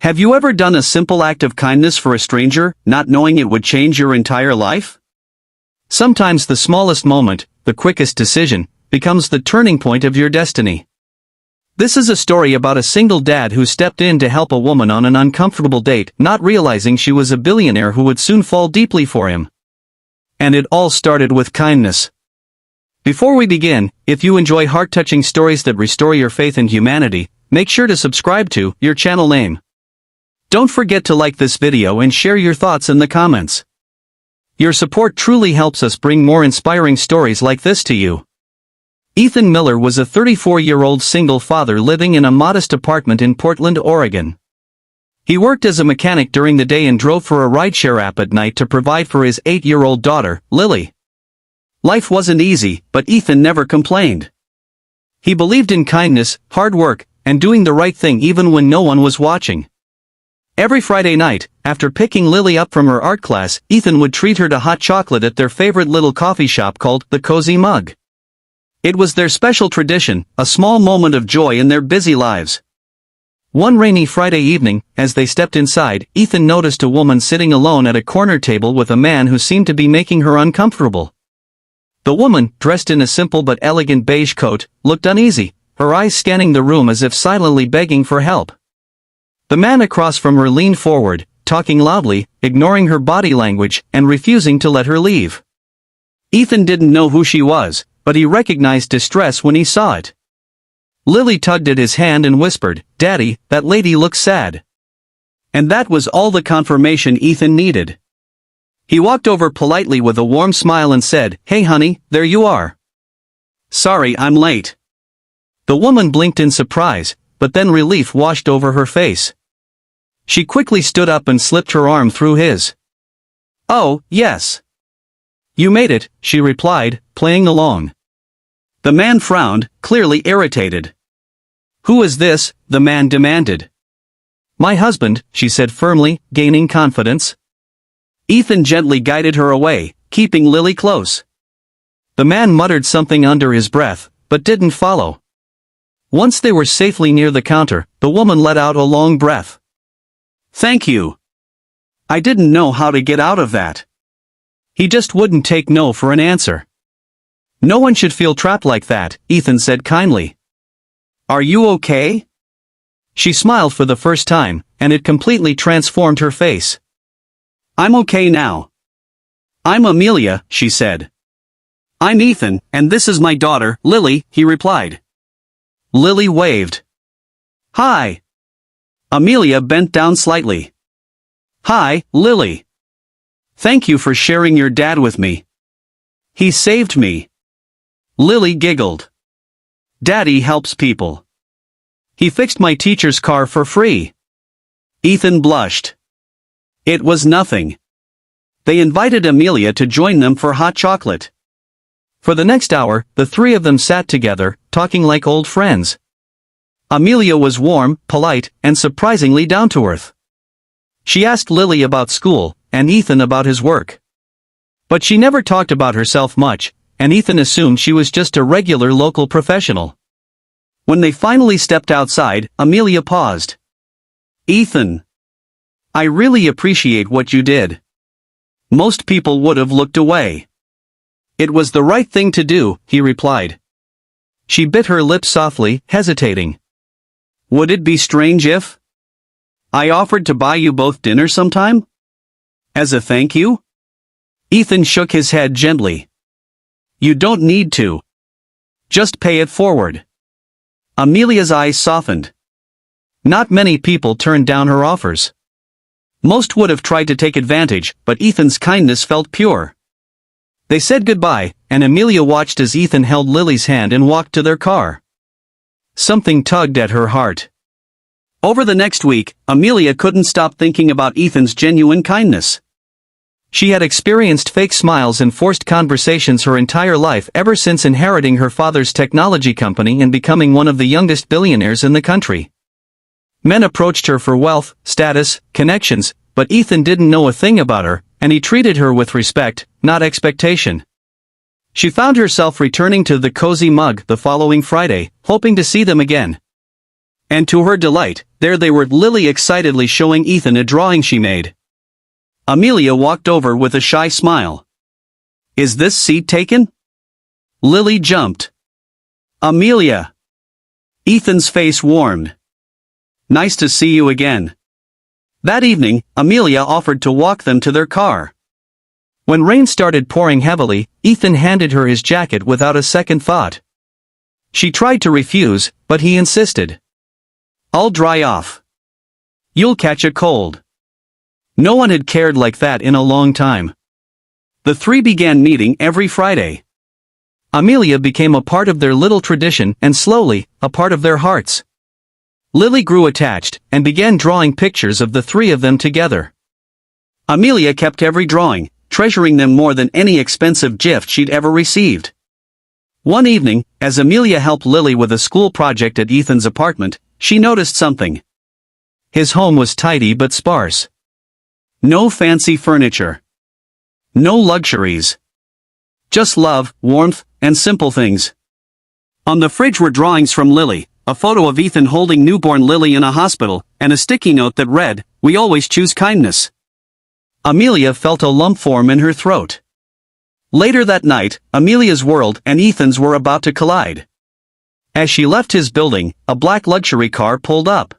Have you ever done a simple act of kindness for a stranger, not knowing it would change your entire life? Sometimes the smallest moment, the quickest decision, becomes the turning point of your destiny. This is a story about a single dad who stepped in to help a woman on an uncomfortable date, not realizing she was a billionaire who would soon fall deeply for him. And it all started with kindness. Before we begin, if you enjoy heart-touching stories that restore your faith in humanity, make sure to subscribe to your channel name. Don't forget to like this video and share your thoughts in the comments. Your support truly helps us bring more inspiring stories like this to you. Ethan Miller was a 34-year-old single father living in a modest apartment in Portland, Oregon. He worked as a mechanic during the day and drove for a rideshare app at night to provide for his 8-year-old daughter, Lily. Life wasn't easy, but Ethan never complained. He believed in kindness, hard work, and doing the right thing even when no one was watching. Every Friday night, after picking Lily up from her art class, Ethan would treat her to hot chocolate at their favorite little coffee shop called the Cozy Mug. It was their special tradition, a small moment of joy in their busy lives. One rainy Friday evening, as they stepped inside, Ethan noticed a woman sitting alone at a corner table with a man who seemed to be making her uncomfortable. The woman, dressed in a simple but elegant beige coat, looked uneasy, her eyes scanning the room as if silently begging for help. The man across from her leaned forward, talking loudly, ignoring her body language, and refusing to let her leave. Ethan didn't know who she was, but he recognized distress when he saw it. Lily tugged at his hand and whispered, "Daddy, that lady looks sad." And that was all the confirmation Ethan needed. He walked over politely with a warm smile and said, "Hey honey, there you are. Sorry I'm late." The woman blinked in surprise, but then relief washed over her face. She quickly stood up and slipped her arm through his. "Oh, yes. You made it," she replied, playing along. The man frowned, clearly irritated. "Who is this?" the man demanded. "My husband," she said firmly, gaining confidence. Ethan gently guided her away, keeping Lily close. The man muttered something under his breath, but didn't follow. Once they were safely near the counter, the woman let out a long breath. "Thank you. I didn't know how to get out of that." He just wouldn't take no for an answer. "No one should feel trapped like that," Ethan said kindly. "Are you okay?" She smiled for the first time, and it completely transformed her face. "I'm okay now. I'm Amelia," she said. "I'm Ethan, and this is my daughter, Lily," he replied. Lily waved. "Hi." Amelia bent down slightly. "Hi, Lily. Thank you for sharing your dad with me. He saved me." Lily giggled. "Daddy helps people. He fixed my teacher's car for free." Ethan blushed. It was nothing. They invited Amelia to join them for hot chocolate. For the next hour, the three of them sat together, talking like old friends. Amelia was warm, polite, and surprisingly down-to-earth. She asked Lily about school, and Ethan about his work. But she never talked about herself much, and Ethan assumed she was just a regular local professional. When they finally stepped outside, Amelia paused. "Ethan, I really appreciate what you did. Most people would have looked away." "It was the right thing to do," he replied. She bit her lip softly, hesitating. "Would it be strange if I offered to buy you both dinner sometime? As a thank you?" Ethan shook his head gently. "You don't need to. Just pay it forward." Amelia's eyes softened. Not many people turned down her offers. Most would have tried to take advantage, but Ethan's kindness felt pure. They said goodbye, and Amelia watched as Ethan held Lily's hand and walked to their car. Something tugged at her heart. Over the next week, Amelia couldn't stop thinking about Ethan's genuine kindness. She had experienced fake smiles and forced conversations her entire life ever since inheriting her father's technology company and becoming one of the youngest billionaires in the country. Men approached her for wealth, status, connections, but Ethan didn't know a thing about her, and he treated her with respect, not expectation. She found herself returning to the Cozy Mug the following Friday, hoping to see them again. And to her delight, there they were, Lily excitedly showing Ethan a drawing she made. Amelia walked over with a shy smile. "Is this seat taken?" Lily jumped. "Amelia!" Ethan's face warmed. "Nice to see you again." That evening, Amelia offered to walk them to their car. When rain started pouring heavily, Ethan handed her his jacket without a second thought. She tried to refuse, but he insisted. "I'll dry off. You'll catch a cold." No one had cared like that in a long time. The three began meeting every Friday. Amelia became a part of their little tradition and slowly, a part of their hearts. Lily grew attached, and began drawing pictures of the three of them together. Amelia kept every drawing, treasuring them more than any expensive gift she'd ever received. One evening, as Amelia helped Lily with a school project at Ethan's apartment, she noticed something. His home was tidy but sparse. No fancy furniture. No luxuries. Just love, warmth, and simple things. On the fridge were drawings from Lily, a photo of Ethan holding newborn Lily in a hospital, and a sticky note that read, "We always choose kindness." Amelia felt a lump form in her throat. Later that night, Amelia's world and Ethan's were about to collide. As she left his building, a black luxury car pulled up.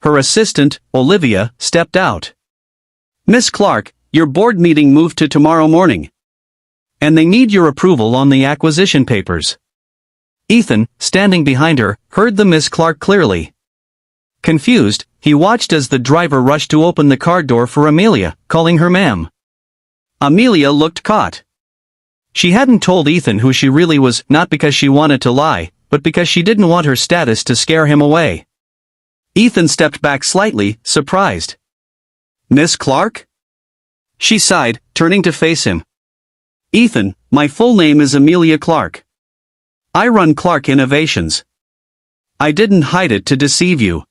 Her assistant, Olivia, stepped out. "Miss Clark, your board meeting moved to tomorrow morning. And they need your approval on the acquisition papers." Ethan, standing behind her, heard the Miss Clark clearly. Confused, he watched as the driver rushed to open the car door for Amelia, calling her ma'am. Amelia looked caught. She hadn't told Ethan who she really was, not because she wanted to lie, but because she didn't want her status to scare him away. Ethan stepped back slightly, surprised. "Miss Clark?" She sighed, turning to face him. "Ethan, my full name is Amelia Clark. I run Clark Innovations. I didn't hide it to deceive you.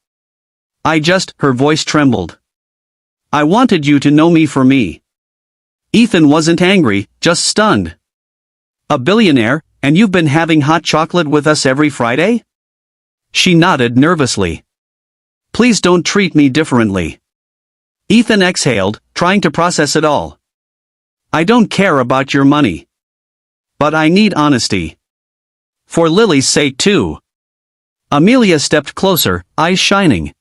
Her voice trembled. "I wanted you to know me for me." Ethan wasn't angry, just stunned. "A billionaire, and you've been having hot chocolate with us every Friday?" She nodded nervously. "Please don't treat me differently." Ethan exhaled, trying to process it all. "I don't care about your money. But I need honesty. For Lily's sake too." Amelia stepped closer, eyes shining.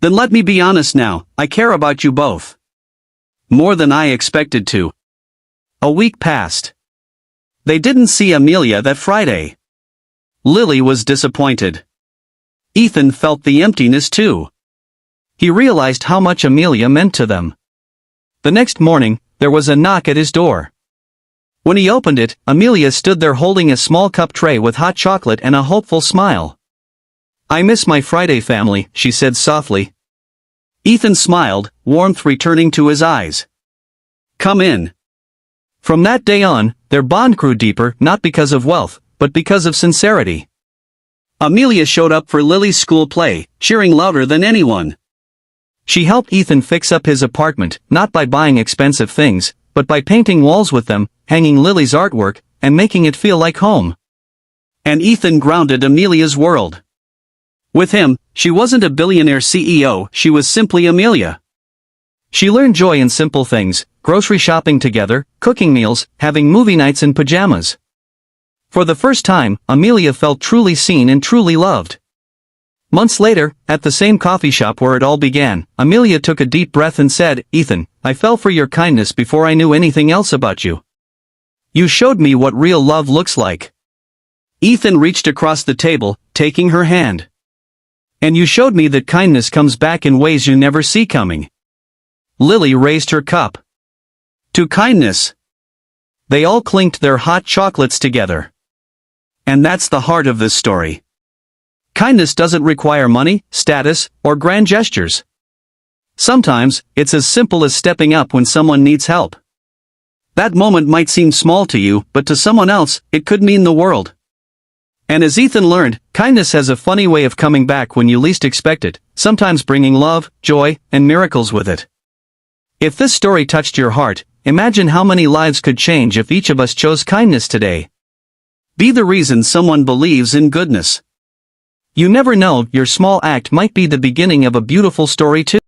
"Then let me be honest now, I care about you both. More than I expected to." A week passed. They didn't see Amelia that Friday. Lily was disappointed. Ethan felt the emptiness too. He realized how much Amelia meant to them. The next morning, there was a knock at his door. When he opened it, Amelia stood there holding a small cup tray with hot chocolate and a hopeful smile. "I miss my Friday family," she said softly. Ethan smiled, warmth returning to his eyes. "Come in." From that day on, their bond grew deeper, not because of wealth, but because of sincerity. Amelia showed up for Lily's school play, cheering louder than anyone. She helped Ethan fix up his apartment, not by buying expensive things, but by painting walls with them, hanging Lily's artwork, and making it feel like home. And Ethan grounded Amelia's world. With him, she wasn't a billionaire CEO, she was simply Amelia. She learned joy in simple things, grocery shopping together, cooking meals, having movie nights in pajamas. For the first time, Amelia felt truly seen and truly loved. Months later, at the same coffee shop where it all began, Amelia took a deep breath and said, "Ethan, I fell for your kindness before I knew anything else about you. You showed me what real love looks like." Ethan reached across the table, taking her hand. "And you showed me that kindness comes back in ways you never see coming." Lily raised her cup. "To kindness." They all clinked their hot chocolates together. And that's the heart of this story. Kindness doesn't require money, status, or grand gestures. Sometimes, it's as simple as stepping up when someone needs help. That moment might seem small to you, but to someone else, it could mean the world. And as Ethan learned, kindness has a funny way of coming back when you least expect it, sometimes bringing love, joy, and miracles with it. If this story touched your heart, imagine how many lives could change if each of us chose kindness today. Be the reason someone believes in goodness. You never know, your small act might be the beginning of a beautiful story too.